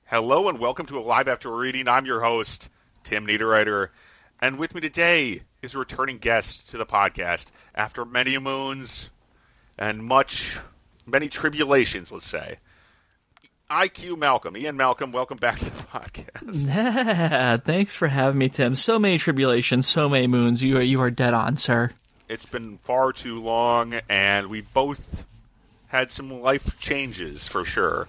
Hello and welcome to A Live After Reading. I'm your host, Tim Niederreiter, and with me today is a returning guest to the podcast after many moons and many tribulations, let's say. IQ Malcolm. Ian Malcolm, welcome back to the podcast. Yeah, thanks for having me, Tim. So many tribulations, so many moons. You are dead on, sir. It's been far too long, and we both had some life changes for sure.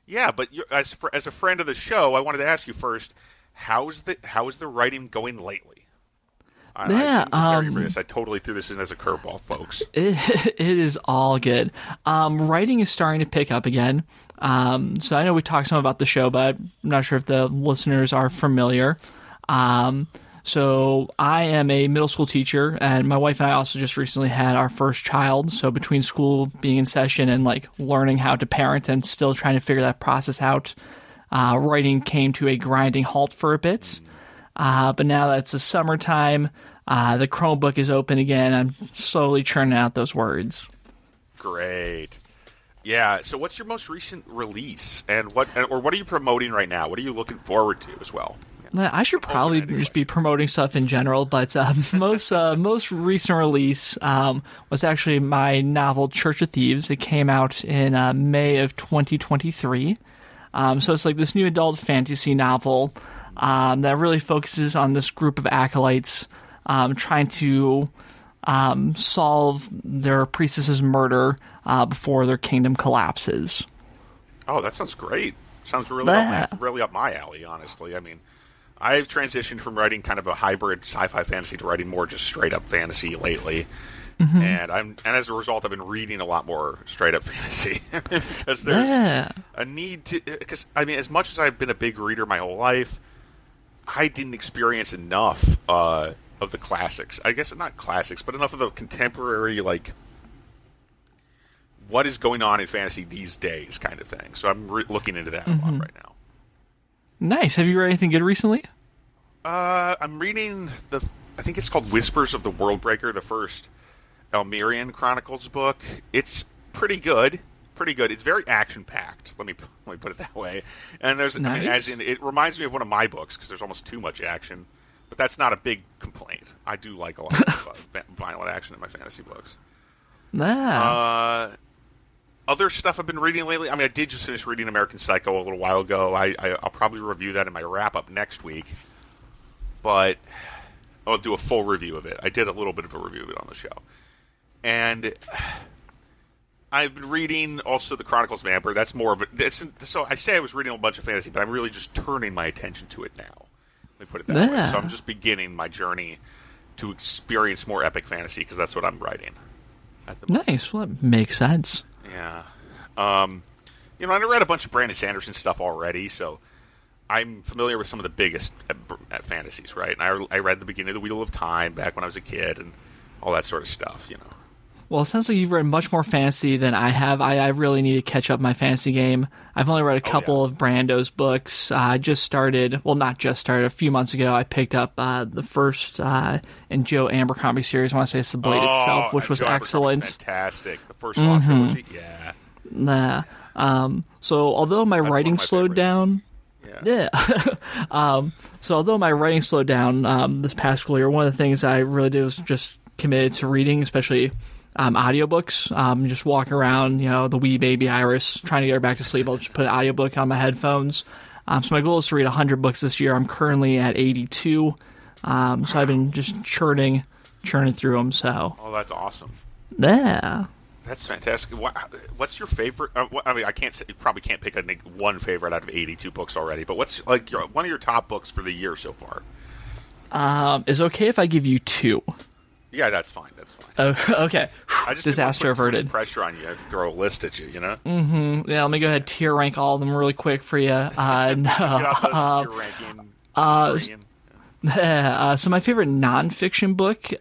Yeah, but as a friend of the show, I wanted to ask you first, how is the writing going lately? I didn't prepare you for this. I totally threw this in as a curveball, folks. It is all good. Writing is starting to pick up again. So I know we talked some about the show, but I'm not sure if the listeners are familiar. So I am a middle school teacher, and my wife and I also just recently had our first child. So between school being in session and learning how to parent and still trying to figure that process out, writing came to a grinding halt for a bit. But now that it's the summertime, the Chromebook is open again. I'm slowly churning out those words. Great. Yeah. So what's your most recent release, and what are you promoting right now? What are you looking forward to as well? I should probably just be promoting stuff in general, but most recent release was actually my novel Church of Thieves. It came out in May of 2023. So it's like this new adult fantasy novel that really focuses on this group of acolytes trying to solve their priestess's murder before their kingdom collapses. Oh, that sounds great. Sounds really up my alley, honestly. I mean, I've transitioned from writing kind of a hybrid sci-fi fantasy to writing more just straight-up fantasy lately. Mm-hmm. And as a result, I've been reading a lot more straight-up fantasy because there's a need to... Because, I mean, as much as I've been a big reader my whole life, I didn't experience enough of the classics. I guess not classics, but enough of the contemporary, what is going on in fantasy these days kind of thing. So I'm looking into that a lot right now. Nice. Have you read anything good recently? I'm reading I think it's called Whispers of the Worldbreaker, the first Elmerian Chronicles book. It's pretty good. It's very action-packed. Let me put it that way. And there's, nice. It reminds me of one of my books because there's almost too much action. But that's not a big complaint. I do like a lot of violent action in my fantasy books. Other stuff I've been reading lately. I mean, I did just finish reading American Psycho a little while ago. I'll probably review that in my wrap-up next week. But I'll do a full review of it. I did a little bit of a review of it on the show. And I've been reading also The Chronicles of Vampire. That's more of a... So I say I was reading a bunch of fantasy, but I'm really just turning my attention to it now. Let me put it that way. So I'm just beginning my journey to experience more epic fantasy, because that's what I'm writing at the moment. Nice. Well, that makes sense. Yeah. I read a bunch of Brandon Sanderson stuff already, so I'm familiar with some of the biggest fantasies, right? And I read the beginning of The Wheel of Time back when I was a kid and all that sort of stuff, Well, it sounds like you've read much more fantasy than I have. I really need to catch up my fantasy game. I've only read a couple of Brando's books. I a few months ago, I picked up the first in Joe Abercrombie series. I want to say it's The Blade Itself, which was Joe excellent. Fantastic. The first Lost trilogy, yeah. So although my writing slowed down... Yeah. So although my writing slowed down this past school year, one of the things I really did was just committed to reading, especially audiobooks. Just walk around, the wee baby Iris, trying to get her back to sleep. I'll just put an audiobook on my headphones. So my goal is to read 100 books this year. I'm currently at 82. So I've been just churning through them. So. Oh, that's awesome. Yeah. That's fantastic. What's your favorite? I mean, you probably can't pick one favorite out of 82 books already. But what's one of your top books for the year so far? Is it okay if I give you two? Yeah, that's fine. Okay. I just disaster averted. Pressure on you to throw a list at you, Mm-hmm. Yeah, let me go ahead and tier rank all of them really quick for you. No. Get off the tier ranking. So my favorite nonfiction book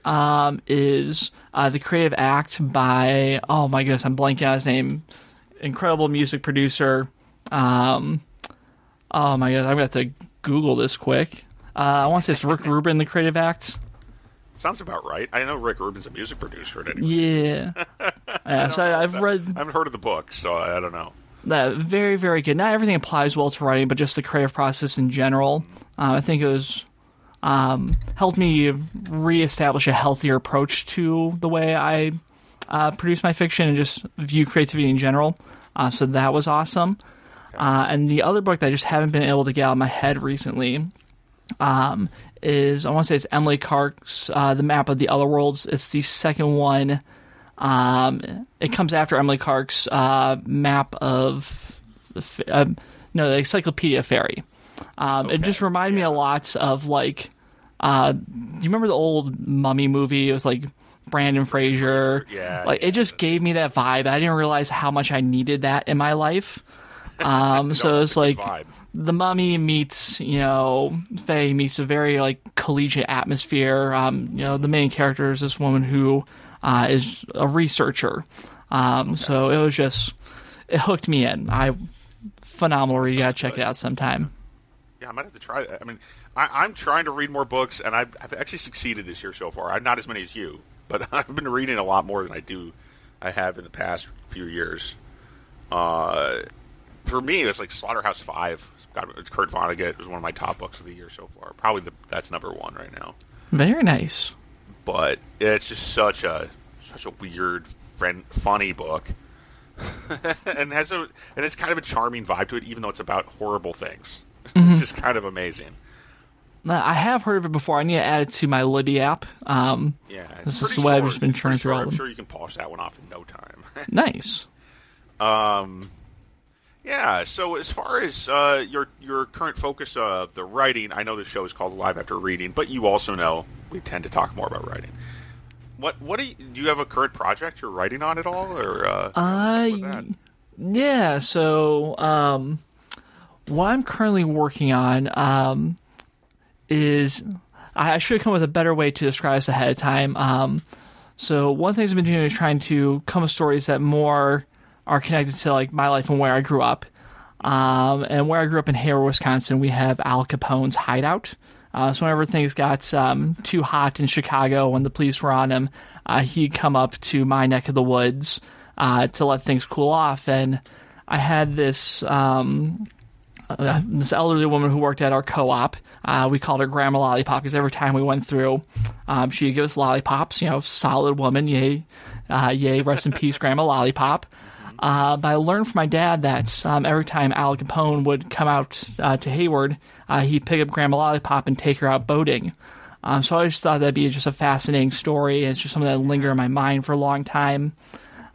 is The Creative Act by, oh my goodness, I'm blanking on his name. Incredible music producer. Oh my goodness, I'm going to have to Google this quick. I want to say it's Rick Rubin, The Creative Act. Sounds about right. I know Rick Rubin's a music producer. Yeah. So I've read... I haven't heard of the book, so I don't know. Very, very good. Not everything applies well to writing, but just the creative process in general. I think it was helped me reestablish a healthier approach to the way I produce my fiction and just view creativity in general. So that was awesome. And the other book that I just haven't been able to get out of my head recently is, I want to say it's Emily Clark's The Map of the Other Worlds. It's the second one. It comes after Emily Clark's map of the Encyclopedia Fairy. It just reminded me a lot of, like, do you remember the old Mummy movie? It was like Brandon Fraser. Yeah. Like, it just gave me that vibe. I didn't realize how much I needed that in my life. So it's like the Mummy meets, Faye meets a very, like, collegiate atmosphere. The main character is this woman who is a researcher. So it was just, it hooked me in. Phenomenal read. You gotta check it out sometime. Yeah, I might have to try that. I mean, I'm trying to read more books, and I've actually succeeded this year so far. I'm not as many as you, but I've been reading a lot more than I have in the past few years. For me, it's like Slaughterhouse-Five. It's Kurt Vonnegut. Was one of my top books of the year so far. Probably that's number one right now. Very nice. But it's just such a weird, funny book, and it's kind of a charming vibe to it, even though it's about horrible things. It's just kind of amazing. I have heard of it before. I need to add it to my Libby app. This is the way I've just been churning through all of them. I'm sure you can polish that one off in no time. Nice. Yeah, so as far as your current focus of the writing, I know the show is called Live After Reading, but you also know we tend to talk more about writing. What do you have a current project you're writing on at all, or yeah? So what I'm currently working on is, I should have come up with a better way to describe this ahead of time. So one of the things I've been doing is trying to come up with stories that more are connected to, like, my life and where I grew up. And where I grew up in Hayward, Wisconsin, we have Al Capone's hideout. So whenever things got too hot in Chicago when the police were on him, he'd come up to my neck of the woods to let things cool off. And I had this this elderly woman who worked at our co-op. We called her Grandma Lollipop because every time we went through, she'd give us lollipops. Solid woman. Yay, rest in peace, Grandma Lollipop. But I learned from my dad that every time Al Capone would come out to Hayward, he'd pick up Grandma Lollipop and take her out boating. So I just thought that'd be just a fascinating story. It's just something that lingered in my mind for a long time.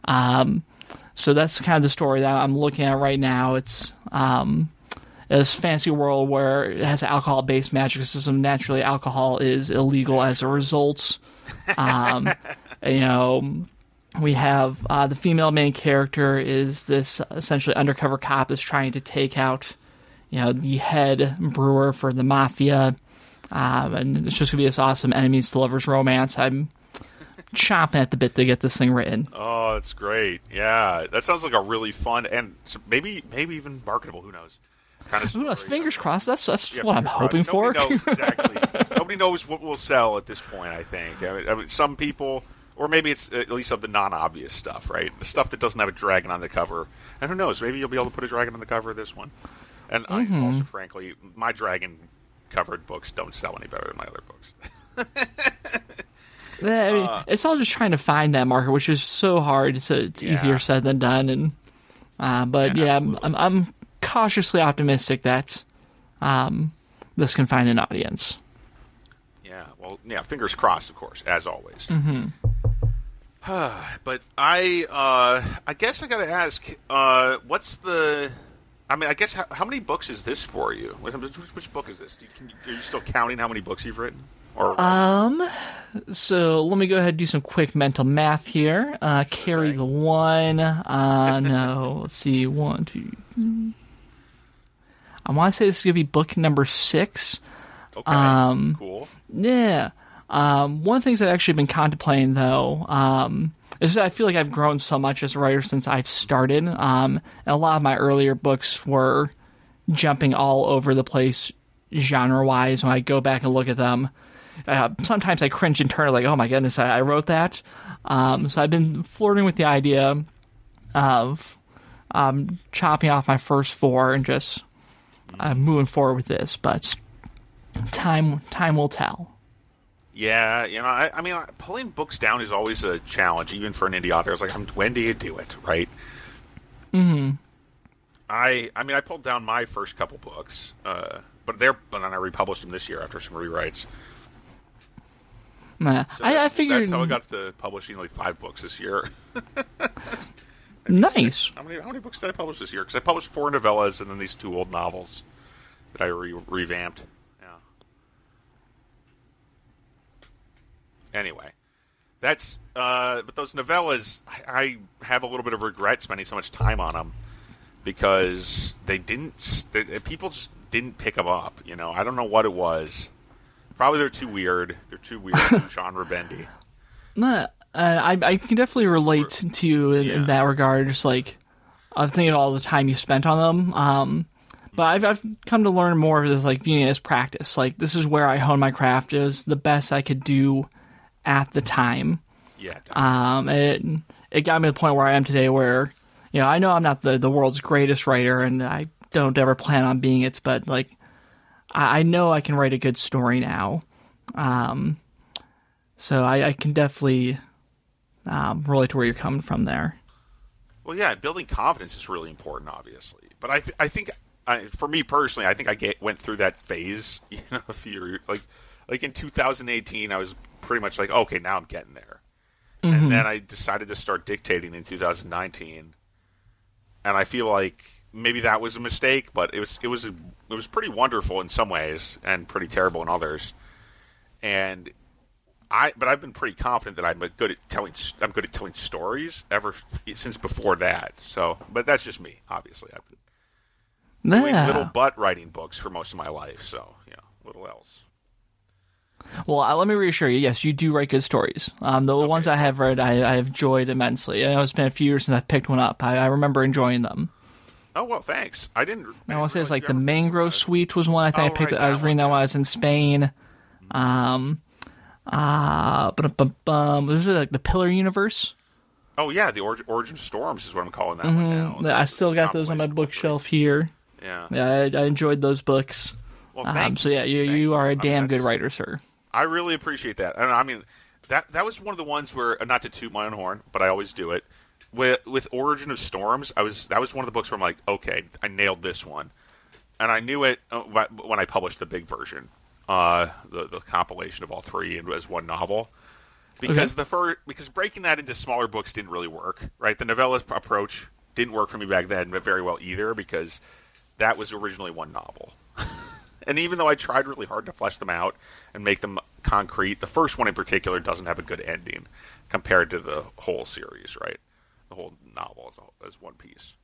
So that's kind of the story that I'm looking at right now. It's this fantasy world where it has an alcohol-based magic system. Naturally, alcohol is illegal as a result. We have the female main character is this essentially undercover cop that's trying to take out, the head brewer for the mafia. And it's just going to be this awesome enemies to lovers romance. I'm chomping at the bit to get this thing written. Oh, that's great. Yeah, that sounds like a really fun and maybe even marketable, who knows, kind of story. Fingers crossed. That's what I'm hoping for. Nobody knows exactly. Nobody knows what will sell at this point, I think. I mean, some people... Or maybe it's at least of the non-obvious stuff, right? The stuff that doesn't have a dragon on the cover. And who knows? Maybe you'll be able to put a dragon on the cover of this one. And I also, frankly, my dragon-covered books don't sell any better than my other books. I mean, it's all just trying to find that market, which is so hard. It's easier said than done. And I'm cautiously optimistic that this can find an audience. Yeah, well, fingers crossed, of course, as always. But I guess I got to ask, what's the? I mean, I guess how many books is this for you? Which book is this? Are you still counting how many books you've written? Or so let me go ahead and do some quick mental math here. Carry the one. No, let's see, 1, 2. 3. I want to say this is gonna be book number 6. Okay. Cool. Yeah. One of the things I've actually been contemplating, though, is that I feel like I've grown so much as a writer since I've started. And a lot of my earlier books were jumping all over the place genre-wise. When I go back and look at them, sometimes I cringe internally, like, oh my goodness, I wrote that. So I've been flirting with the idea of chopping off my first 4 and just moving forward with this. But time will tell. Yeah, I mean, pulling books down is always a challenge, even for an indie author. It's like, when do you do it, right? Mm-hmm. I mean, I pulled down my first couple books, but then I republished them this year after some rewrites. Nah, So I figured that's how I got to publishing like 5 books this year. Nice. How many books did I publish this year? Because I published 4 novellas and then these 2 old novels that I revamped. Yeah. Anyway, that's but those novellas, I have a little bit of regret spending so much time on them because people just didn't pick them up. I don't know what it was. Probably they're too weird. They're too weird, genre bendy. Nah, I can definitely relate to you in that regard. Just like I'm thinking of all the time you spent on them. But I've come to learn more of this, like viewing it as practice. Like this is where I honed my craft. It was the best I could do at the time. Yeah. It got me to the point where I am today, where I know I'm not the world's greatest writer, and I don't ever plan on being it. But like I know I can write a good story now. So I can definitely relate to where you're coming from there. Well, yeah, building confidence is really important, obviously. But I think, for me personally, I think I went through that phase. A few like in 2018, I was pretty much like, okay, now I'm getting there. Mm-hmm. And then I decided to start dictating in 2019, and I feel like maybe that was a mistake, but it was pretty wonderful in some ways and pretty terrible in others. And but I've been pretty confident that I'm good at telling stories ever since before that. So, but that's just me. Obviously, I've been doing little butt writing books for most of my life. So, little else. Well, let me reassure you. Yes, you do write good stories. The ones I have read, I have enjoyed immensely. I know it's been a few years since I've picked one up. I remember enjoying them. Oh, well, thanks. I want to say it's like the Mangrove Suite was one I think I picked. Right, I was reading that while I was in Spain. Was it like the Pillar Universe? Oh yeah, the Origin of Storms is what I'm calling that one now. I still got those on my bookshelf here. Yeah, I enjoyed those books. Well, thank you. So yeah, you are a damn good writer, sir. I really appreciate that. And I mean, that was one of the ones where, not to toot my own horn, but I always do it. With Origin of Storms, that was one of the books where I'm like, okay, I nailed this one, and I knew it when I published the big version, the compilation of all 3 as one novel, because because breaking that into smaller books didn't really work, right? The novella approach didn't work for me back then, but very well either, because that was originally one novel. And even though I tried really hard to flesh them out and make them concrete, the first one in particular doesn't have a good ending compared to the whole series, right? The whole novel as one piece.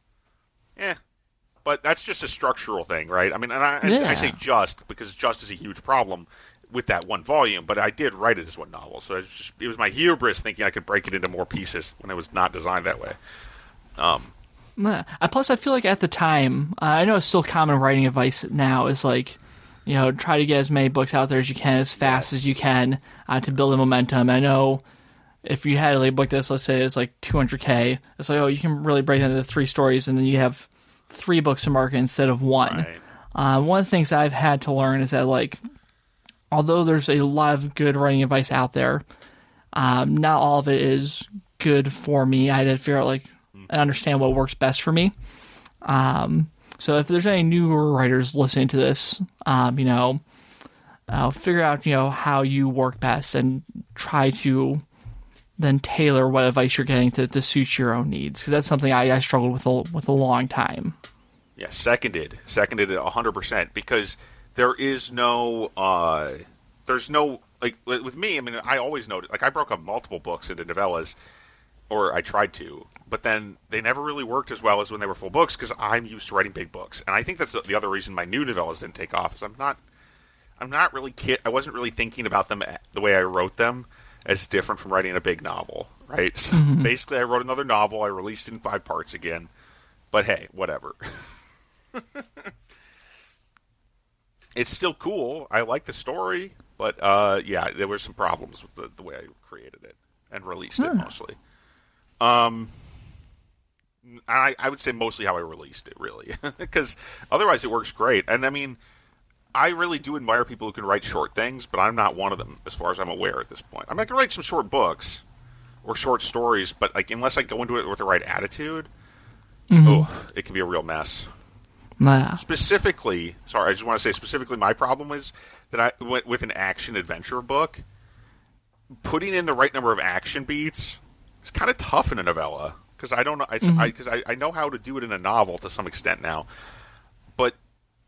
But that's just a structural thing, right? I mean, and I say just because just is a huge problem with that one volume, but I did write it as one novel, so it was my hubris thinking I could break it into more pieces when it was not designed that way. Plus, I feel like at the time, I know it's still common writing advice now is like, try to get as many books out there as you can, as fast as you can, to build the momentum. I know if you had a book that's, let's say, it's like 200K, it's like, you can really break it into 3 stories, and then you have 3 books to market instead of 1. Right. One of the things I've had to learn is that, like, although there's a lot of good writing advice out there, not all of it is good for me. I had to figure out, and understand what works best for me. So if there's any newer writers listening to this, figure out, how you work best and try to then tailor what advice you're getting to suit your own needs. Because that's something I struggled with a long time. Yeah, seconded it 100%, because there is no, like, with me, I mean, I always noted, like, I broke up multiple books into novellas, or I tried to, but then they never really worked as well as when they were full books, because I'm used to writing big books. And I think that's the other reason my new novellas didn't take off, is I wasn't really thinking about them the way I wrote them as different from writing a big novel, right? So basically, I wrote another novel, I released it in 5 parts again, but hey, whatever. It's still cool. I like the story, but there were some problems with the way I created it and released it mostly. I would say mostly how I released it, really, because otherwise it works great. And I mean, I really do admire people who can write short things, but I'm not one of them, as far as I'm aware at this point. I mean, I can write some short books or short stories, but like unless I go into it with the right attitude, it can be a real mess. Nah. Specifically, I just want to say specifically, my problem is that with an action adventure book, putting in the right number of action beats is kind of tough in a novella because I don't know, because I know how to do it in a novel to some extent now, but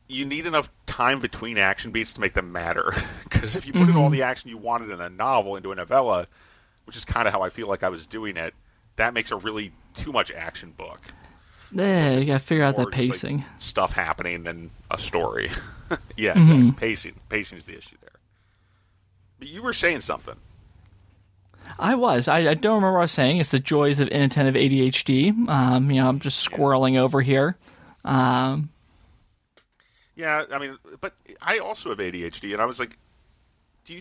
you need enough time between action beats to make them matter. Because if you put in all the action you wanted in a novel into a novella, which is kind of how I feel like I was doing it, that makes a really too much action book. Yeah, you gotta figure out that Just, pacing. like, stuff happening than a story. Yeah, exactly. Pacing is the issue there. But you were saying something. I was. I don't remember what I was saying. It's the joys of inattentive ADHD. I'm just squirreling over here. Yeah, I mean, but I also have ADHD, and I was like, do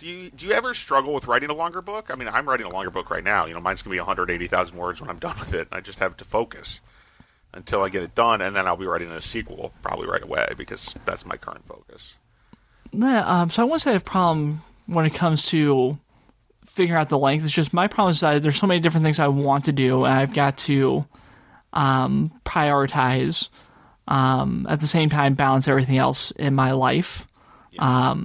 you ever struggle with writing a longer book? I mean, I'm writing a longer book right now. Mine's going to be 180,000 words when I'm done with it. I just have to focus until I get it done, and then I'll be writing a sequel probably right away because that's my current focus. Yeah, so I won't say I have a problem when it comes to figuring out the length. It's just my problem is that there's so many different things I want to do, and I've got to prioritize. At the same time, balance everything else in my life. Yeah.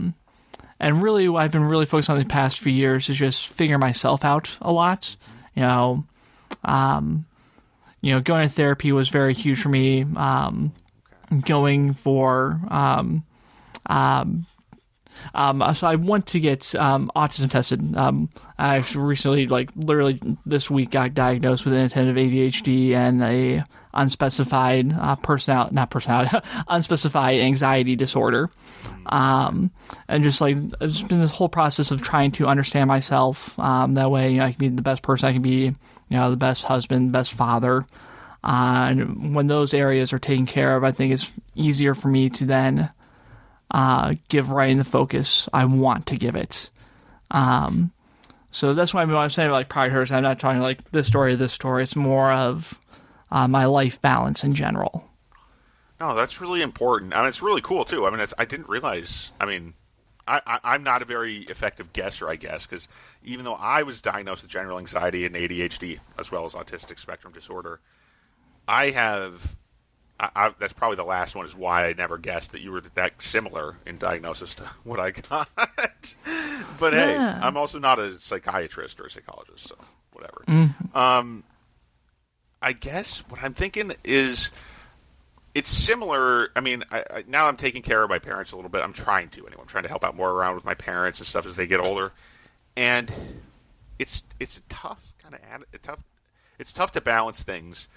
And really, what I've been really focused on the past few years is just figuring myself out a lot. Going to therapy was very huge for me. Going for so I want to get autism tested. I actually recently, literally this week, got diagnosed with inattentive ADHD and a unspecified unspecified anxiety disorder. And just it's been this whole process of trying to understand myself. That way, I can be the best person I can be. The best husband, best father. And when those areas are taken care of, I think it's easier for me to then give writing the focus I want to give it. So that's why I'm saying prioritize. I'm not talking this story or this story. It's more of my life balance in general. No, that's really important. I mean, it's really cool, too. I mean, I didn't realize... I mean, I'm not a very effective guesser, I guess, because even though I was diagnosed with general anxiety and ADHD, as well as autistic spectrum disorder, I have... that's probably the last one is why I never guessed that you were that similar in diagnosis to what I got. But hey, I'm also not a psychiatrist or a psychologist, so whatever. Mm-hmm. I guess what I'm thinking is it's similar. I mean, now I'm taking care of my parents a little bit. I'm trying to anyway. I'm trying to help out more around with my parents and stuff as they get older. And it's a tough kind of it's tough to balance things.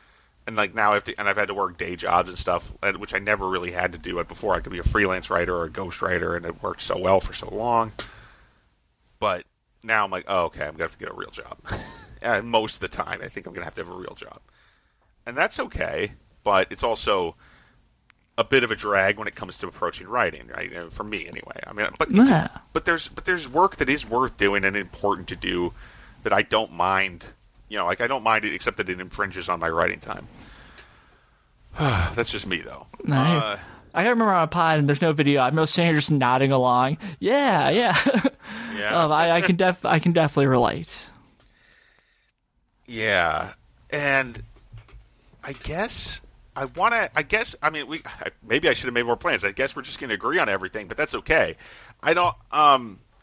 And now I've had to work day jobs and stuff, which I never really had to do it before. I could be a freelance writer or a ghost writer, and it worked so well for so long. But now I'm like, oh, okay, I'm going to have to get a real job. And most of the time, I think I'm going to have a real job. And that's okay, but it's also a bit of a drag when it comes to approaching writing, right? For me, anyway. I mean, but there's work that is worth doing and important to do that I don't mind. I don't mind it, except that it infringes on my writing time. That's just me, though. Nice. I remember on a pod, and there's no video. I'm just sitting here just nodding along. Yeah. Yeah. I can definitely relate. Yeah, and I guess maybe I should have made more plans. I guess we're just going to agree on everything, but that's okay. I don't.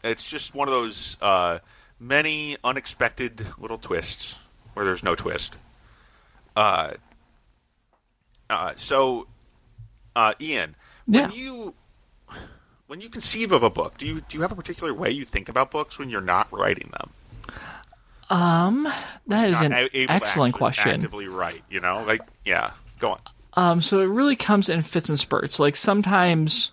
It's just one of those many unexpected little twists where there's no twist. So, Ian, when you conceive of a book, do you have a particular way you think about books when you're not writing them? That is an excellent question. Actively write, go on. So it really comes in fits and spurts. Sometimes,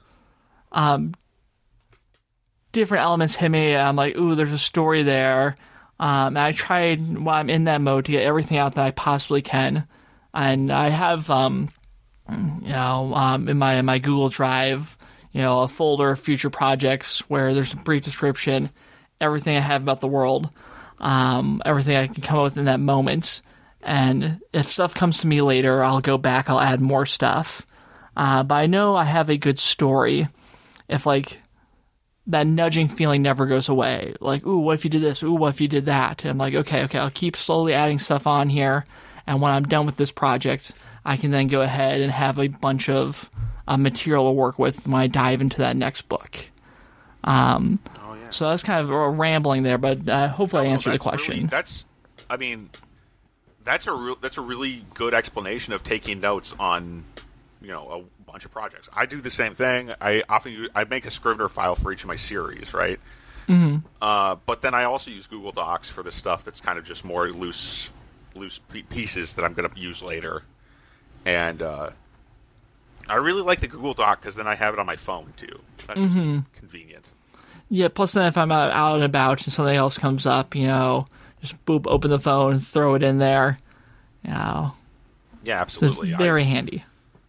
different elements hit me. I'm like, ooh, there's a story there. And I tried while I'm in that mode to get everything out that I possibly can. And I have, in my Google Drive, a folder of future projects where there's a brief description, everything I have about the world, everything I can come up with in that moment. And if stuff comes to me later, I'll go back, I'll add more stuff. But I know I have a good story if, like, that nudging feeling never goes away. Like, ooh, what if you did this? Ooh, what if you did that? And I'm like, okay, I'll keep slowly adding stuff on here. And when I'm done with this project, I can then go ahead and have a bunch of material to work with when I dive into that next book. So that's kind of rambling there, but hopefully I answered the question. Really, that's a really good explanation of taking notes on, a bunch of projects. I do the same thing. I make a Scrivener file for each of my series, right? Mm-hmm. But then I also use Google Docs for the stuff that's kind of just more loose pieces that I'm going to use later. And I really like the Google Doc because then I have it on my phone too. That's just convenient. Yeah, plus then if I'm out and about and something else comes up, just boop, open the phone, throw it in there. Yeah, absolutely. So it's very handy.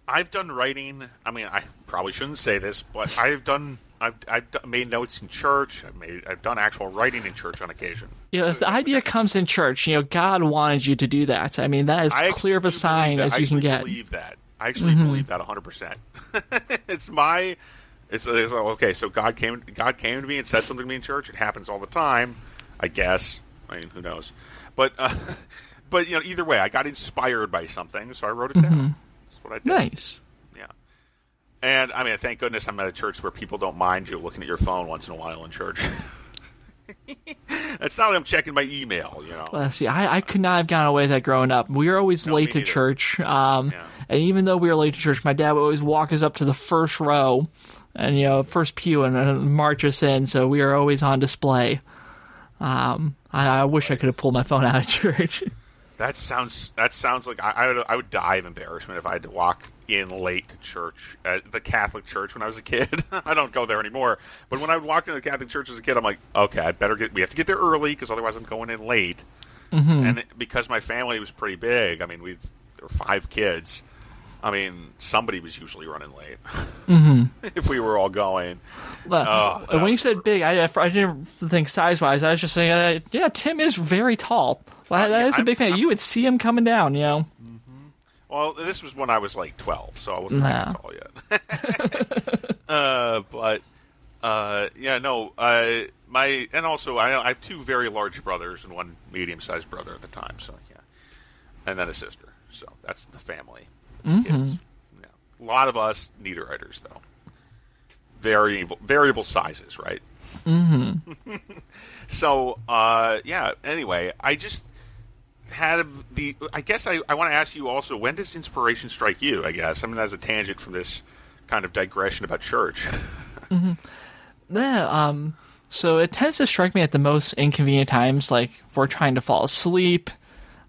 I've done writing. I mean, I probably shouldn't say this, but I've made notes in church. I've done actual writing in church on occasion. If the idea comes in church, God wanted you to do that. I mean, that is clear of a sign as you can get. I actually believe that 100%. It's okay. So God came to me and said something to me in church. It happens all the time, I guess. I mean, who knows? But either way, I got inspired by something, so I wrote it down. That's what I did. Nice. Yeah. And I mean, thank goodness I'm at a church where people don't mind you looking at your phone once in a while in church. It's not like I'm checking my email, Well, see, I could not have gotten away with that growing up. We were always late to church. And even though we were late to church, my dad would always walk us up to the first row and, first pew and march us in. So we were always on display. I wish I could have pulled my phone out of church. That sounds like I would die of embarrassment if I had to walk in late to church, at the Catholic church when I was a kid. I don't go there anymore. But when I would walk into the Catholic church as a kid, I'm like, okay, we have to get there early because otherwise I'm going in late. Mm-hmm. And because my family was pretty big, I mean, there were 5 kids. I mean, somebody was usually running late if we were all going. When you said big, I didn't think size-wise. I was just saying, Tim is very tall. Well, that is a big fan. You would see him coming down, Mm-hmm. Well, this was when I was like 12, so I wasn't that tall yet. And also I have 2 very large brothers and 1 medium-sized brother at the time, so yeah, and then a sister. So that's the family. Kids. Yeah. A lot of us neither writers, though. Variable sizes, right? Mm-hmm. So, anyway, I just had I guess I want to ask you also, when does inspiration strike you, I guess? I mean, as a tangent from this kind of digression about church. Mm-hmm. Yeah, so it tends to strike me at the most inconvenient times, like we're trying to fall asleep.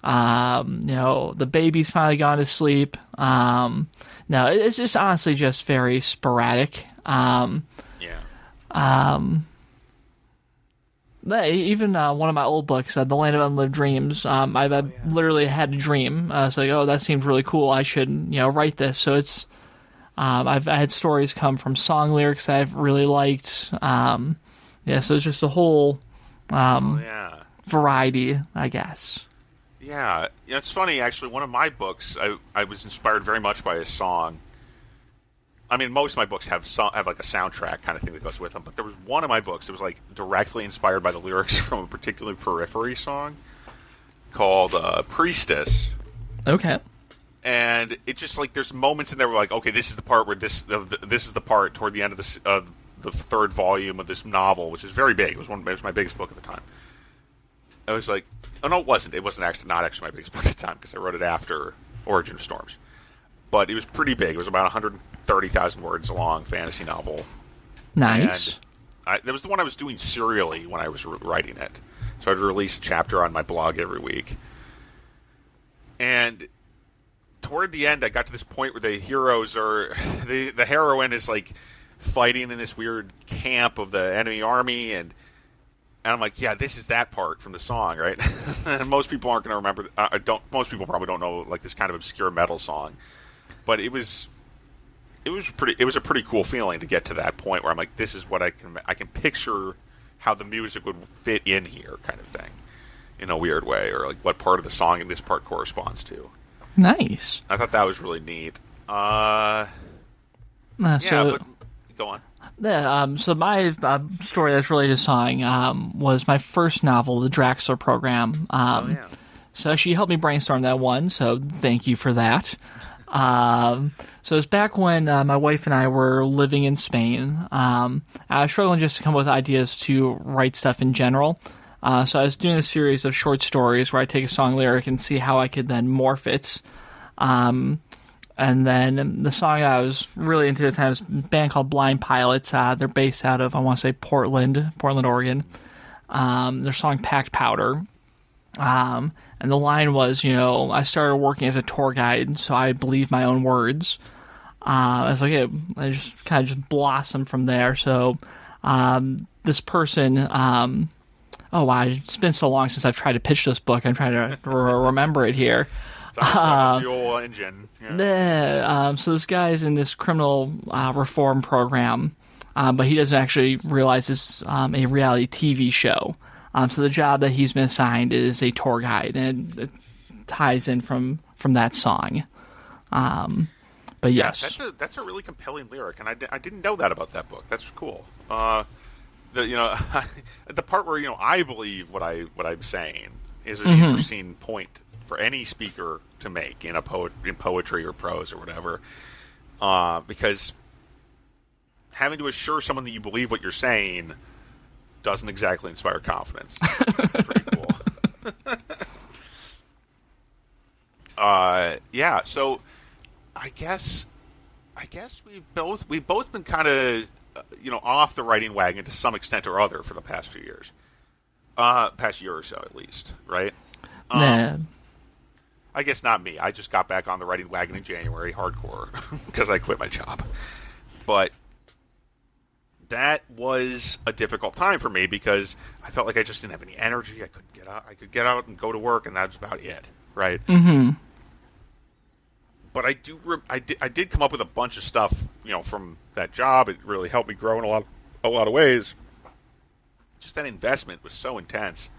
The baby's finally gone to sleep. No, it's just honestly just very sporadic. Even one of my old books, The Land of Unlived Dreams, I've literally had a dream. It's like, oh, that seems really cool. I should, write this. So it's, I had stories come from song lyrics that I've really liked. So it's just a whole, variety, I guess. Yeah, it's funny, actually. One of my books, I was inspired very much by a song. I mean, most of my books have like a soundtrack kind of thing that goes with them, but there was one of my books that was like directly inspired by the lyrics from a particular Periphery song called Priestess. Okay. And it just like, there's moments in there where like, okay, this is the part where this is the part toward the end of the 3rd volume of this novel, which is very big. It was my biggest book at the time. I was like, oh no, it wasn't. It wasn't not actually my biggest book at the time because I wrote it after Origin of Storms. But it was pretty big. It was about 130,000 words long fantasy novel. Nice. And that was the one I was doing serially when I was writing it. So I'd release a chapter on my blog every week. And toward the end, I got to this point where the heroes are... The heroine is like fighting in this weird camp of the enemy army, and I'm like, yeah, this is that part from the song, right? And most people aren't going to remember. Most people probably don't know like this kind of obscure metal song, but it was a pretty cool feeling to get to that point where I'm like, this is what I can picture how the music would fit in here, kind of thing. in a weird way, or like what part of the song this part corresponds to. Nice. I thought that was really neat. So, but go on. Yeah, so my story that's related to song was my first novel, The Draxler Program. So actually, you helped me brainstorm that one, so thank you for that. So it was back when my wife and I were living in Spain. I was struggling just to come up with ideas to write stuff in general. So I was doing a series of short stories where I take a song lyric and see how I could then morph it. And then the song I was really into at the time was a band called Blind Pilots. They're based out of, I want to say, Portland, Oregon. Their song Packed Powder. And the line was, I started working as a tour guide, so I believe my own words. I was like, yeah, I just kind of just blossomed from there. So this person, it's been so long since I've tried to pitch this book. I'm trying to remember it here. The engine. Yeah. So this guy's in this criminal reform program, but he doesn't actually realize it's a reality TV show. So the job that he's been assigned is a tour guide, and it ties in from that song. But yes, that's a really compelling lyric, and I didn't know that about that book. That's cool. The part where I believe what I'm saying is an interesting point for any speaker to make in poetry or prose or whatever, because having to assure someone that you believe what you're saying doesn't exactly inspire confidence. Pretty cool. So I guess we've both been kind of off the writing wagon to some extent or other for the past few years, past year or so at least, right? I guess not me. I just got back on the writing wagon in January, hardcore, because I quit my job. But that was a difficult time for me because I felt like I just didn't have any energy. I couldn't get out. I could get out and go to work, and that's about it, right? Mm-hmm. But I did come up with a bunch of stuff, from that job. It really helped me grow in a lot of ways. Just that investment was so intense.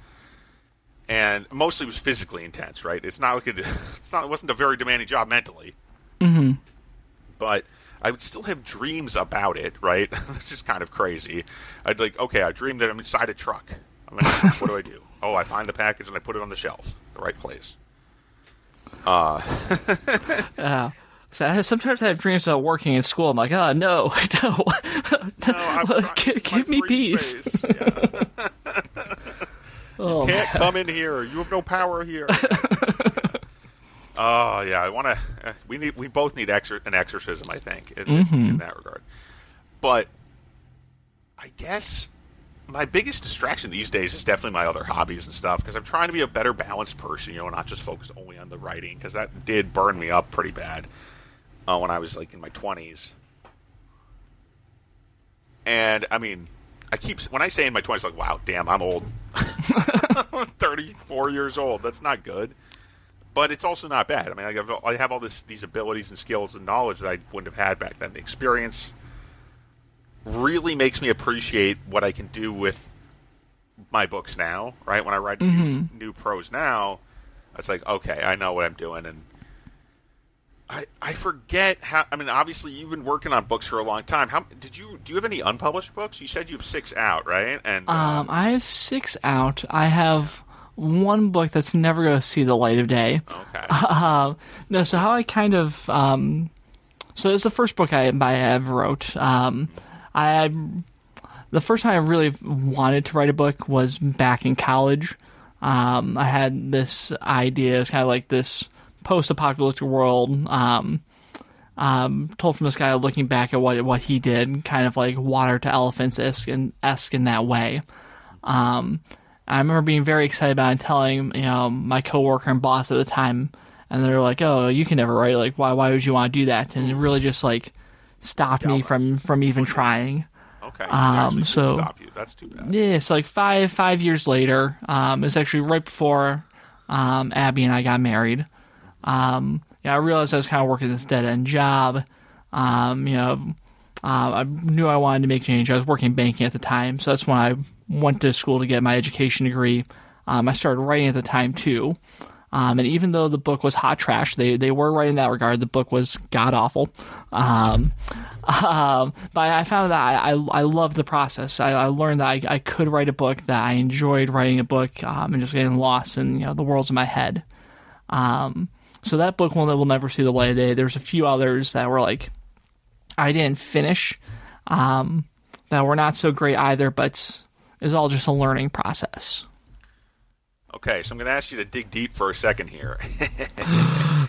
And mostly it was physically intense, right? It wasn't a very demanding job mentally. Mm-hmm. But I would still have dreams about it, right? This is kind of crazy. I dreamed that I'm inside a truck. What do I do? Oh, I find the package and I put it on the shelf, the right place. So sometimes I have dreams about working in school. I'm like, oh, no. Give me peace. Yeah. You can't come in here. You have no power here. Oh yeah, I want to. We both need an exorcism, I think, in that regard. But I guess my biggest distraction these days is definitely my other hobbies and stuff, because I'm trying to be a better balanced person, not just focus only on the writing, because that did burn me up pretty bad when I was like in my 20s. And I mean, when I say in my 20s, like, wow, damn, I'm old. I'm 34 years old. That's not good. But it's also not bad. I mean, I have all these abilities and skills and knowledge that I wouldn't have had back then. The experience really makes me appreciate what I can do with my books now, right? When I write new prose now, it's like, okay, I know what I'm doing. And I forget how. I mean, obviously, you've been working on books for a long time. Do you have any unpublished books? You said you have 6 out, right? And I have 6 out. I have one book that's never going to see the light of day. Okay. No, so how I kind of so it's the first book I ever wrote. The first time I really wanted to write a book was back in college. I had this idea. It's kind of like this post-apocalyptic world, told from this guy looking back at what he did, kind of like Water to Elephants-esque in that way. I remember being very excited about it and telling my coworker and boss at the time, and they're like, "Oh, you can never write. Like, why would you want to do that?" And it really just like stopped me from even trying. Okay. So stop you. That's too bad. Yeah. So like five years later, it was actually right before Abby and I got married. I realized I was kind of working this dead-end job. I knew I wanted to make change. I was working in banking at the time, so that's when I went to school to get my education degree. I started writing at the time too. And even though the book was hot trash, they were right in that regard. The book was god awful. But I found that I loved the process. I learned that I could write a book, that I enjoyed writing a book, and just getting lost in the worlds in my head. So that book will never see the light of day. There's a few others that were like I didn't finish, that were not so great either, but it's all just a learning process. Okay, so I'm going to ask you to dig deep for a second here.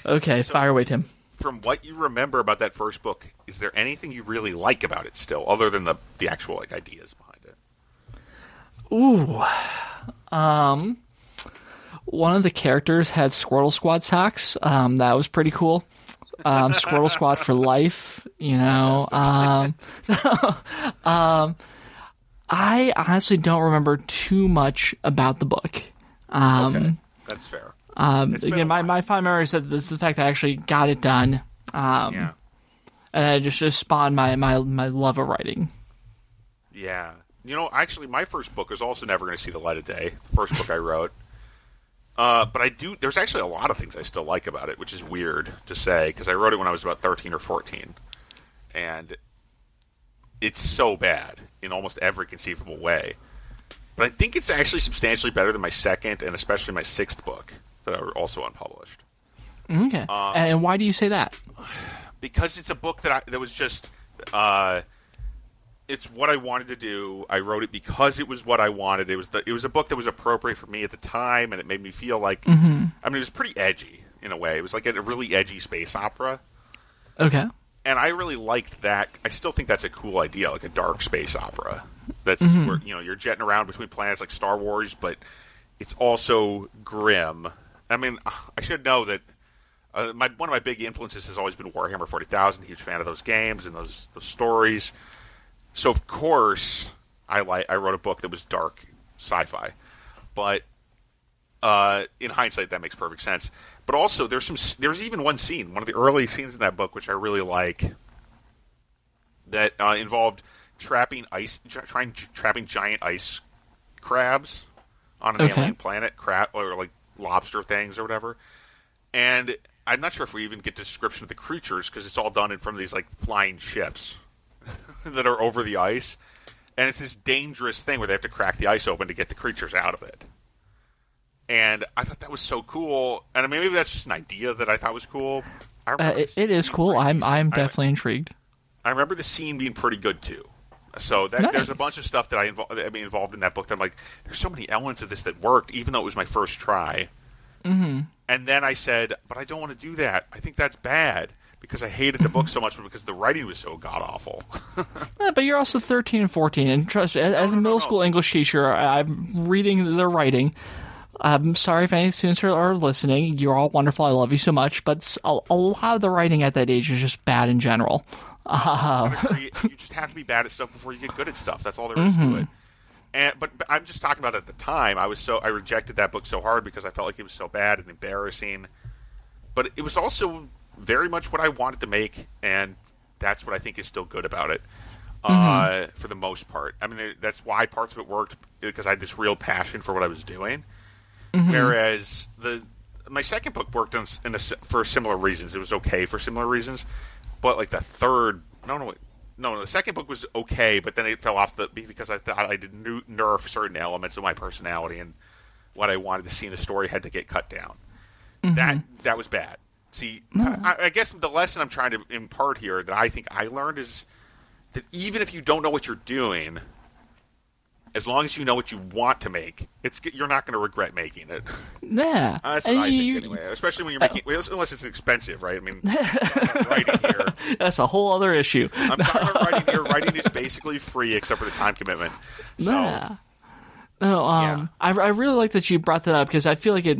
Okay, so, fire away, Tim. From what you remember about that first book, is there anything you really like about it still, other than the actual ideas behind it? Ooh. One of the characters had Squirtle Squad socks. That was pretty cool. Squirtle Squad for life, I honestly don't remember too much about the book. Okay, that's fair. Again, my fond memory is that this is the fact that I actually got it done. And it just spawned my love of writing. Yeah. Actually, my first book is also never going to see the light of day. The first book I wrote. But there's actually a lot of things I still like about it, which is weird to say, because I wrote it when I was about 13 or 14. And it's so bad in almost every conceivable way. But I think it's actually substantially better than my second and especially my sixth book that are also unpublished. Okay. And why do you say that? Because it's a book that was just it's what I wanted to do. I wrote it because it was what I wanted. It was a book that was appropriate for me at the time, and it made me feel like it was pretty edgy in a way. It was like a really edgy space opera. Okay. And I really liked that. I still think that's a cool idea, like a dark space opera. That's where you're jetting around between planets like Star Wars, but it's also grim. I mean, I should know that one of my big influences has always been Warhammer 40,000. Huge fan of those games and those stories. So of course I wrote a book that was dark sci-fi, but in hindsight that makes perfect sense. But also there's even one scene, one of the early scenes in that book, which I really like, that involved trapping giant ice crabs on an alien planet, or like lobster things or whatever. And I'm not sure if we even get a description of the creatures, because it's all done in front of these like flying ships that are over the ice. And it's this dangerous thing where they have to crack the ice open to get the creatures out of it. And I thought that was so cool. And I mean, maybe that's just an idea that I thought was cool. It is cool. I'm definitely intrigued. I remember the scene being pretty good too. So there's a bunch of stuff that involved in that book that I'm like, there's so many elements of this that worked, even though it was my first try. Mm-hmm. And then I said, but I don't want to do that. I think that's bad, because I hated the book so much, but because the writing was so god-awful. Yeah, but you're also 13 and 14, and trust me, as a middle school English teacher, I'm reading their writing. I'm sorry if any students are listening. You're all wonderful. I love you so much. But a lot of the writing at that age is just bad in general. You just have to be bad at stuff before you get good at stuff. That's all there is to it. But I'm just talking about at the time. I rejected that book so hard because I felt like it was so bad and embarrassing. But it was also very much what I wanted to make, and that's what I think is still good about it. For the most part. I mean, that's why parts of it worked, because I had this real passion for what I was doing. Whereas my second book worked for similar reasons. It was okay for similar reasons, but like the second book was okay, but then it fell off because I thought I did nerf certain elements of my personality, and what I wanted to see in the story had to get cut down. That was bad. See, I guess the lesson I'm trying to impart here that I think I learned is that even if you don't know what you're doing, as long as you know what you want to make, you're not going to regret making it. Yeah. That's what I think, anyway. Especially when you're making... unless it's expensive, right? I mean, I'm writing here. That's a whole other issue. I'm talking about writing here. Writing is basically free, except for the time commitment. So, yeah. No, I really like that you brought that up, because I feel like it...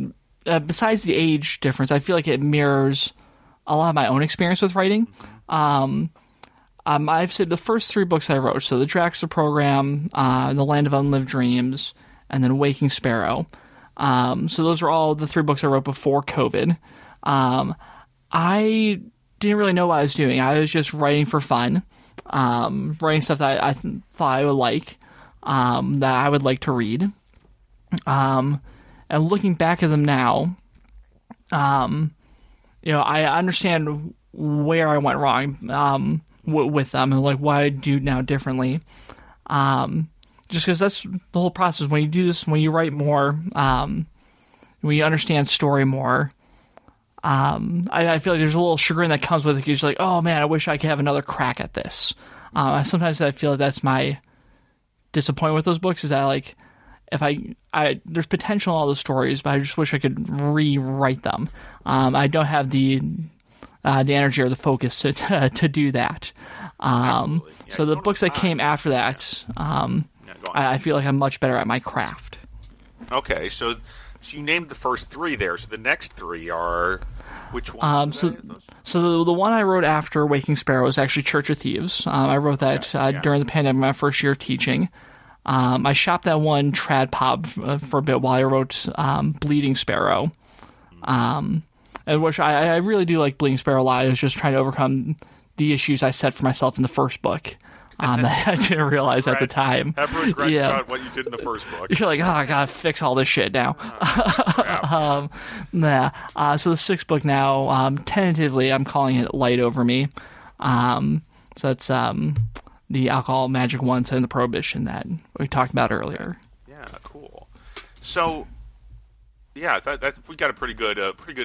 besides the age difference, I feel like it mirrors a lot of my own experience with writing. I've said the first three books I wrote, so the Draxler Program, The Land of Unlived Dreams, and then Waking Sparrow. So those are all the three books I wrote before COVID. I didn't really know what I was doing. I was just writing for fun, writing stuff that I thought I would like, that I would like to read. and looking back at them now, I understand where I went wrong with them and like what I do now differently. Just because that's the whole process. When you do this, when you write more, when you understand story more, I feel like there's a little chagrin that comes with it. You're just like, oh man, I wish I could have another crack at this. Sometimes I feel like that's my disappointment with those books, is that like, if I there's potential in all the stories, but I just wish I could rewrite them. I don't have the energy or the focus to do that. So the books that came after that, I feel like I'm much better at my craft. Okay, so you named the first three there. So the next three are which ones? So the one I wrote after Waking Sparrow is actually Church of Thieves. I wrote that during the pandemic, my first year of teaching. I shopped that one Tradpop for a bit while I wrote Bleeding Sparrow. And which I really do like Bleeding Sparrow a lot. I was just trying to overcome the issues I set for myself in the first book that I didn't realize at the time. Have regrets about what you did in the first book. You're like, oh, I gotta fix all this shit now. So the sixth book now, tentatively, I'm calling it Light Over Me. So it's the alcohol magic ones and the prohibition that we talked about earlier. Yeah, cool. So, yeah, that we got a pretty good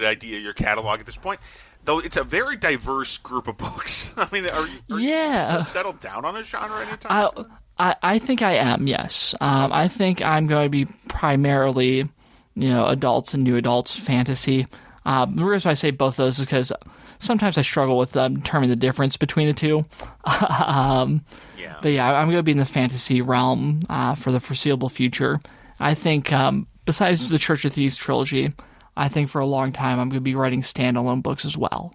idea of your catalog at this point. Though it's a very diverse group of books. I mean, are you settled down on a genre anytime soon? I think I am. Yes. I think I'm going to be primarily, adults and new adults fantasy. The reason I say both of those is because sometimes I struggle with determining the difference between the two. But yeah, I'm going to be in the fantasy realm for the foreseeable future. I think besides the Church of Thieves trilogy, I think for a long time I'm going to be writing standalone books as well.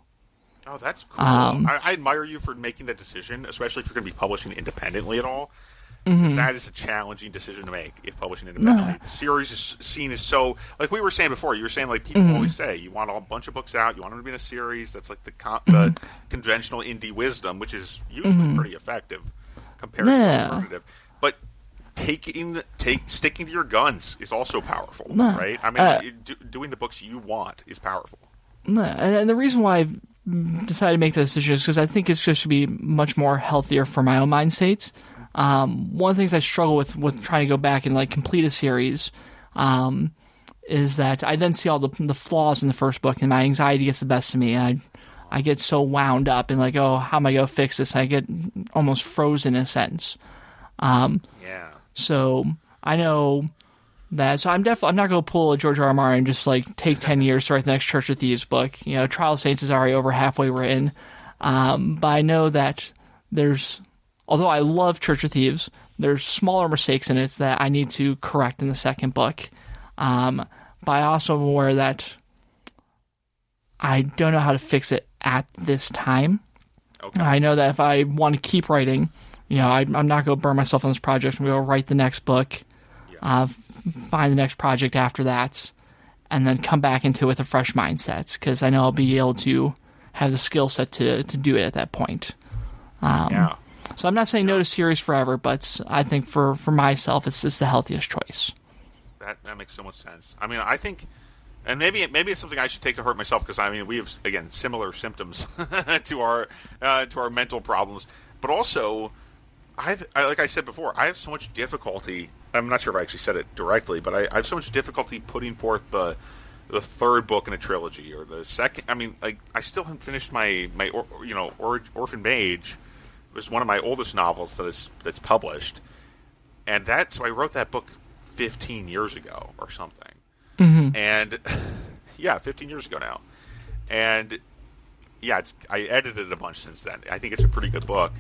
Oh, that's cool. I admire you for making that decision, especially if you're going to be publishing independently at all. Because that is a challenging decision to make if publishing independently. The series is seen as so, like we were saying before, you were saying like people always say, you want a bunch of books out, you want them to be in a series. That's like the conventional indie wisdom, which is usually pretty effective compared to the alternative. But sticking to your guns is also powerful, right? I mean, doing the books you want is powerful. And the reason why I've decided to make that decision is because I think it's just to be much more healthier for my own mind states. One of the things I struggle with trying to go back and like complete a series is that I then see all the flaws in the first book, and my anxiety gets the best of me. I get so wound up and like, oh, how am I going to fix this? I get almost frozen in a sense. So I know that. So I'm not going to pull a George R. R. Martin and just like take 10 years to write the next Church of Thieves book. Trial of Saints is already over halfway written. But I know that although I love Church of Thieves, there's smaller mistakes in it that I need to correct in the second book. But I also am aware that I don't know how to fix it at this time. Okay. I know that if I want to keep writing, I'm not going to burn myself on this project. I'm going to write the next book, find the next project after that, and then come back into it with a fresh mindset, because I know I'll be able to have the skill set to do it at that point. So I'm not saying no to series forever, but I think for myself, it's the healthiest choice. That makes so much sense. I mean, I think, and maybe it's something I should take to heart myself, because I mean we have again similar symptoms to our mental problems, but also like I said before, I have so much difficulty. I'm not sure if I actually said it directly, but I have so much difficulty putting forth the third book in a trilogy, or the second. I mean, like I still haven't finished my Orphan Mage. It was one of my oldest novels that's published, and so I wrote that book 15 years ago or something, and 15 years ago now, and I edited it a bunch since then. I think it's a pretty good book,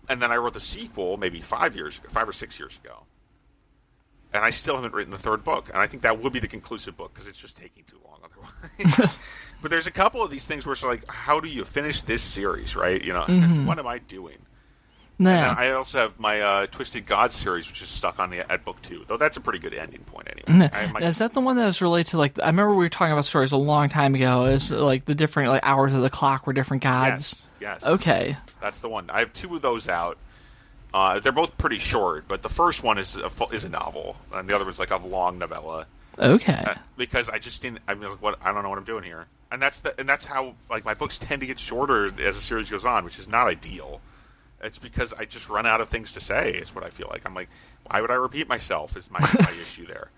and then I wrote the sequel maybe 5 or 6 years ago, and I still haven't written the third book, and I think that would be the conclusive book because it's just taking too long otherwise. But there's a couple of these things where it's like, how do you finish this series, right? What am I doing? And then I also have my Twisted Gods series, which is stuck on at book 2, though that's a pretty good ending point anyway. Is that the one that was related to, like, I remember we were talking about stories a long time ago, is like the different like hours of the clock were different gods? Yes. Okay. That's the one. I have 2 of those out. They're both pretty short, but the first one is a novel, and the other one's like a long novella. Okay. Because I just didn't. I mean, like, what? I don't know what I'm doing here. And that's how like my books tend to get shorter as the series goes on, which is not ideal. It's because I just run out of things to say. Is what I feel like. I'm like, why would I repeat myself? Is my issue there.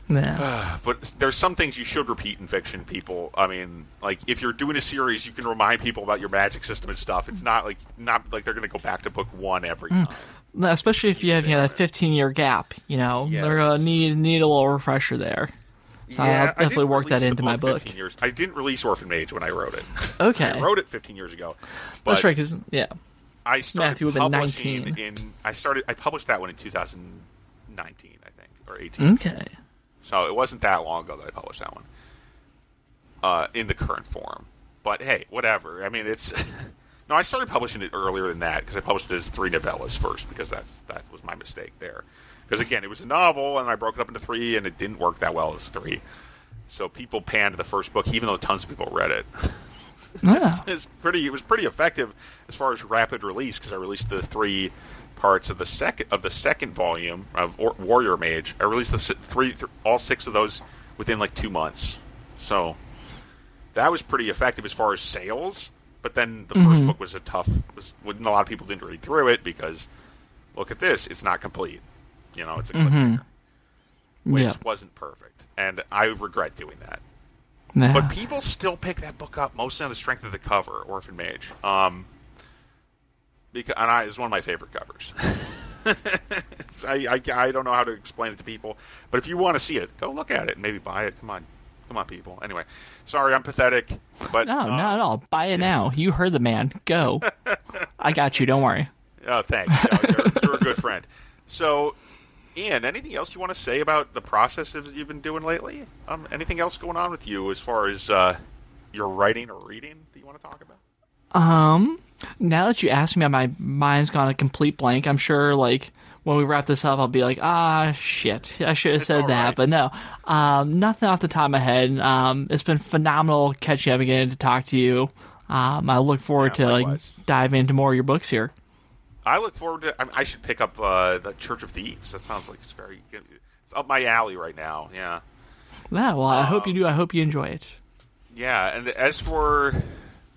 Yeah. But there's some things you should repeat in fiction, people. I mean, like if you're doing a series, you can remind people about your magic system and stuff. It's not like they're going to go back to book one every time. Especially if you have that 15-year gap, Yes. they're gonna need a little refresher there. Yeah, I'll definitely work that into my book. I didn't release Orphan Mage when I wrote it. Okay. I wrote it 15 years ago. But that's right, because I started Matthew would have been publishing 19. I published that one in 2019, I think, or 18. Okay. So it wasn't that long ago that I published that one in the current form. But hey, whatever. I mean, it's no. I started publishing it earlier than that because I published it as 3 novellas first because that was my mistake there. Because again, it was a novel and I broke it up into 3 and it didn't work that well as 3. So people panned the first book, even though tons of people read it. Yeah. It was pretty effective as far as rapid release because I released the 3 parts of the second volume of Warrior Mage. I released all 6 of those within like 2 months. So that was pretty effective as far as sales. But then the first book was when a lot of people didn't read through it because look at this, it's not complete. It's a cliffhanger, which wasn't perfect, and I regret doing that. Yeah. But people still pick that book up mostly on the strength of the cover, Orphan Mage. It's one of my favorite covers. I don't know how to explain it to people, but if you want to see it, go look at it and maybe buy it. Come on, people. Anyway, sorry, I'm pathetic, but no, not at all. Buy it now. You heard the man. Go. I got you. Don't worry. Oh, thanks. You're a good friend. So, Ian, anything else you want to say about the process that you've been doing lately? Anything else going on with you as far as your writing or reading that you want to talk about? Now that you asked me, my mind's gone a complete blank. I'm sure, like, when we wrap this up, I'll be like, shit, I should have said that. Right. But no, nothing off the top of my head. It's been phenomenal catching up again to talk to you. I look forward to dive into more of your books here. I look forward to. I should pick up the Church of Thieves. That sounds like it's very good. It's up my alley right now. Yeah. Yeah. Well, I hope you do. I hope you enjoy it. Yeah. And as for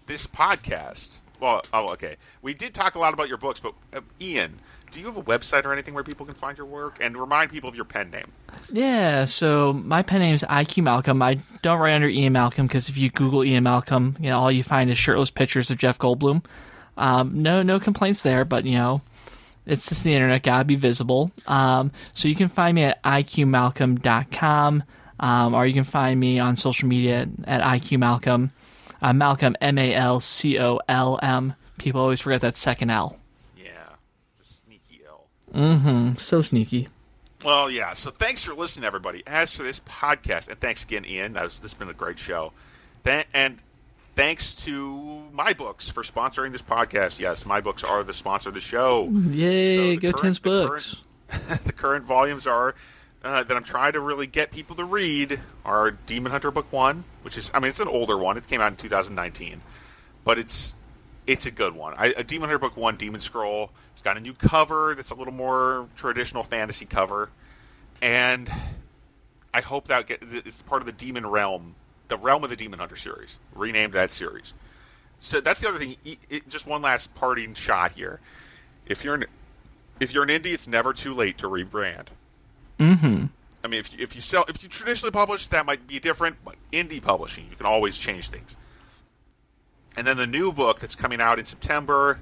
this podcast, okay. We did talk a lot about your books, but Ian, do you have a website or anything where people can find your work? And remind people of your pen name. Yeah. So my pen name is IQ Malcolm. I don't write under Ian Malcolm because if you Google Ian Malcolm, all you find is shirtless pictures of Jeff Goldblum. No complaints there, but it's just the internet, gotta be visible. So you can find me at iqmalcolm.com, or you can find me on social media at iqmalcolm. Malcolm, MALCOLM. People always forget that second L. Yeah, just sneaky L. So sneaky. Well, yeah. So thanks for listening, everybody. As for this podcast, and thanks again, Ian. This has been a great show. And thanks to My Books for sponsoring this podcast. Yes, My Books are the sponsor of the show. Yay, go Tim's Books. The current volumes are that I'm trying to really get people to read are Demon Hunter Book 1, which is, it's an older one. It came out in 2019. But it's a good one. Demon Hunter Book 1, Demon Scroll. It's got a new cover that's a little more traditional fantasy cover. And I hope that it's part of the Demon Realm. The Realm of the Demon Hunter series. Renamed that series. So that's the other thing. Just one last parting shot here. If you're an indie, it's never too late to rebrand. Mm-hmm. If you traditionally publish, that might be different. But indie publishing, you can always change things. And then the new book that's coming out in September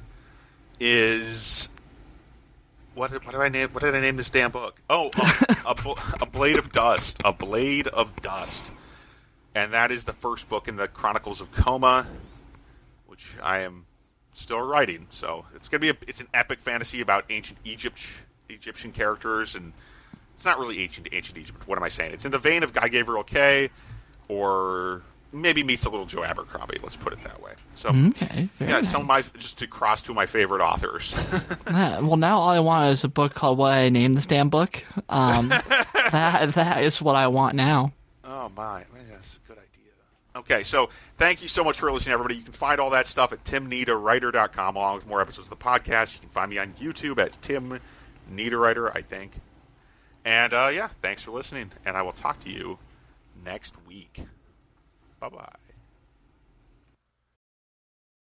is what did I name this damn book? Oh, a Blade of Dust. A Blade of Dust. And that is the first book in the Chronicles of Coma, which I am still writing. So it's it's an epic fantasy about ancient Egyptian characters, and it's not really ancient Egypt. What am I saying? It's in the vein of Guy Gabriel Kay, or maybe meets a little Joe Abercrombie. Let's put it that way. So okay, nice. Some of my just to cross two of my favorite authors. Well, now all I want is a book called What I Named This Damn Book. That is what I want now. Oh my. That's a good idea. Okay, so thank you so much for listening, everybody. You can find all that stuff at timniederwriter.com along with more episodes of the podcast. You can find me on YouTube at Tim Niederwriter, I think. And, yeah, thanks for listening, and I will talk to you next week. Bye-bye.